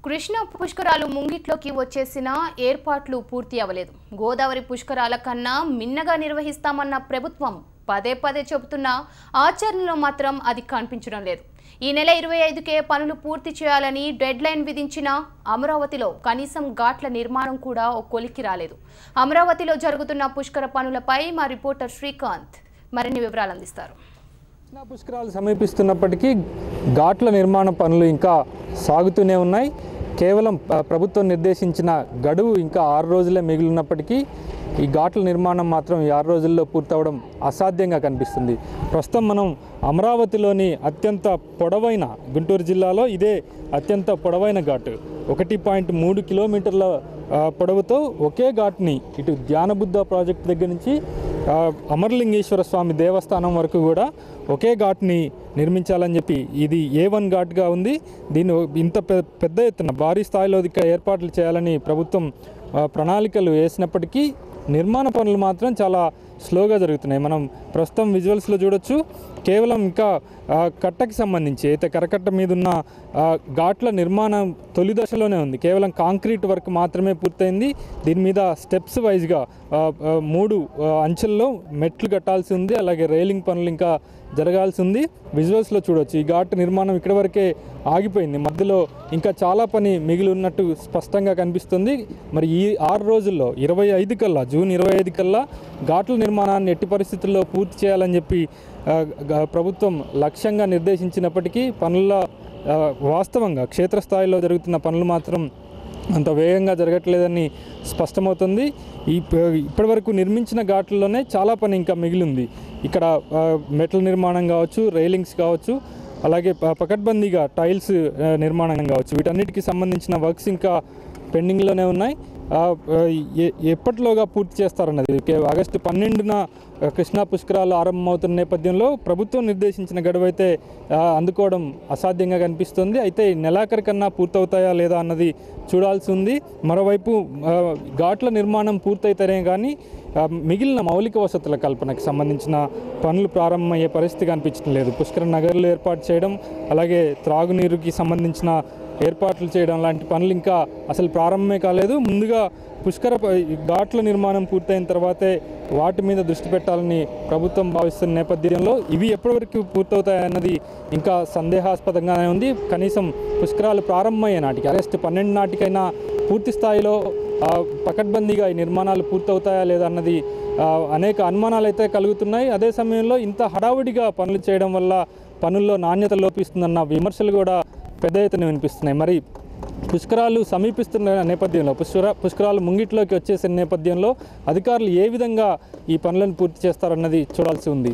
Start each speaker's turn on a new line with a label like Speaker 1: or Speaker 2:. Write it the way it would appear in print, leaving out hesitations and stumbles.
Speaker 1: కృష్ణా పుష్కరాలు ముంగిట్లోకి వచ్చేసిన ఏర్పాట్లు పూర్తి అవ్వలేదు. గోదావరి పుష్కరాల కన్నా మిన్నగా నిర్వహిస్తామన్న ప్రభుత్వం పదే పదే చెబుతున్నా ఆచరణలో మాత్రం అది కనిపించడం లేదు. ఈ నెల 25కే పనులు పూర్తి చేయాలని డెడ్ లైన్ విధించిన అమరావతిలో కనీసం ఘాట్ల నిర్మాణం కూడా ఓ కొలిక్కి రాలేదు. అమరావతిలో జరుగుతున్న పుష్కర పనులపై మా రిపోర్టర్ శ్రీకాంత్ మరిన్ని వివరాలు అందిస్తారు.
Speaker 2: కృష్ణా పుష్కరాలు సమీపిస్తున్నప్పటికీ ఘాట్ల నిర్మాణ పనులు ఇంకా సాగుతూనే ఉన్నాయి. కేవలం ప్రభుత్వం నిర్దేశించిన గడువు ఇంకా 6 రోజులే మిగిలినప్పటికీ ఈ ఘాట్ల నిర్మాణం మాత్రం ఈ 6 రోజుల్లో పూర్తవడం అసాధ్యంగా కనిపిస్తుంది. ప్రస్తుతం మనం అమరావతిలోని అత్యంత పొడవైన గుంటూరు జిల్లాలో ఇదే అత్యంత పొడవైన ఘాటు 1.3 కిలోమీటర్ల పొడవుతో ఒకే ఘాట్ని ఇటు ధ్యానబుద్ధ ప్రాజెక్టు దగ్గర నుంచి అమరలింగేశ్వర స్వామి దేవస్థానం వరకు కూడా ఒకే ఘాట్ని నిర్మించాలని చెప్పి ఇది A1 ఘాట్గా ఉంది. దీన్ని ఇంత పెద్ద ఎత్తున భారీ స్థాయిలో ఏర్పాట్లు చేయాలని ప్రభుత్వం ప్రణాళికలు వేసినప్పటికీ నిర్మాణ పనులు మాత్రం చాలా స్లోగా జరుగుతున్నాయి. మనం ప్రస్తుతం విజువల్స్లో చూడొచ్చు. కేవలం ఇంకా కట్టకి సంబంధించి అయితే కరకట్ట మీద ఉన్న ఘాట్ల నిర్మాణం తొలి దశలోనే ఉంది. కేవలం కాంక్రీట్ వర్క్ మాత్రమే పూర్తయింది. దీని మీద స్టెప్స్ వైజ్గా 3 అంచెల్లో మెట్లు కట్టాల్సి ఉంది. అలాగే రైలింగ్ పనులు ఇంకా జరగాల్సి ఉంది. విజువల్స్లో చూడవచ్చు ఈ ఘాట్ నిర్మాణం ఇక్కడి వరకే ఆగిపోయింది. మధ్యలో ఇంకా చాలా పని మిగిలి ఉన్నట్టు స్పష్టంగా కనిపిస్తుంది. మరి ఈ 6 రోజుల్లో 25 కల్లా జూన్ 25 కల్లా ఘాట్ల నిర్మాణాన్ని ఎట్టి పరిస్థితుల్లో పూర్తి చేయాలని చెప్పి ప్రభుత్వం లక్ష్యంగా నిర్దేశించినప్పటికీ పనుల వాస్తవంగా క్షేత్రస్థాయిలో జరుగుతున్న పనులు మాత్రం అంత వేగంగా జరగట్లేదని స్పష్టమవుతుంది. ఇప్పటివరకు నిర్మించిన ఘాట్లలోనే చాలా పని ఇంకా మిగిలింది. ఇక్కడ మెట్ల నిర్మాణం కావచ్చు, రైలింగ్స్ కావచ్చు, అలాగే పకడ్బందీగా టైల్స్ నిర్మాణం కావచ్చు, వీటన్నిటికీ సంబంధించిన వర్క్స్ ఇంకా పెండింగ్లోనే ఉన్నాయి. ఎప్పటిలోగా పూర్తి చేస్తారన్నది ఆగస్టు 12న కృష్ణా పుష్కరాలు ఆరంభమవుతున్న నేపథ్యంలో ప్రభుత్వం నిర్దేశించిన గడువు అయితే అందుకోవడం అసాధ్యంగా కనిపిస్తుంది. అయితే నెలాఖరు కన్నా పూర్తవుతాయా లేదా అన్నది చూడాల్సి ఉంది. మరోవైపు ఘాట్ల నిర్మాణం పూర్తయితేనే కానీ మిగిలిన మౌలిక వసతుల కల్పనకు సంబంధించిన పనులు ప్రారంభమయ్యే పరిస్థితి కనిపించడం లేదు. పుష్కర నగర్లు ఏర్పాటు చేయడం, అలాగే త్రాగునీరుకి సంబంధించిన ఏర్పాట్లు చేయడం లాంటి పనులు ఇంకా అసలు ప్రారంభమే కాలేదు. ముందుగా పుష్కర ఘాట్ల నిర్మాణం పూర్తయిన తర్వాతే వాటి మీద దృష్టి పెట్టాలని ప్రభుత్వం భావిస్తున్న నేపథ్యంలో ఇవి ఎప్పటివరకు పూర్తవుతాయన్నది ఇంకా సందేహాస్పదంగానే ఉంది. కనీసం పుష్కరాలు ప్రారంభమయ్యే నాటికి ఆగస్టు 12 నాటికైనా పూర్తి స్థాయిలో పకడ్బందీగా ఈ నిర్మాణాలు పూర్తవుతాయా లేదా అన్నది అనేక అనుమానాలు అయితే కలుగుతున్నాయి. అదే సమయంలో ఇంత హడావుడిగా పనులు చేయడం వల్ల పనుల్లో నాణ్యత లోపిస్తుందన్న విమర్శలు కూడా పెద్ద ఎత్తున వినిపిస్తున్నాయి. మరి పుష్కరాలు సమీపిస్తున్న నేపథ్యంలో పుష్కరాలు ముంగిట్లోకి వచ్చేసిన నేపథ్యంలో అధికారులు ఏ విధంగా ఈ పనులను పూర్తి చేస్తారన్నది చూడాల్సి ఉంది.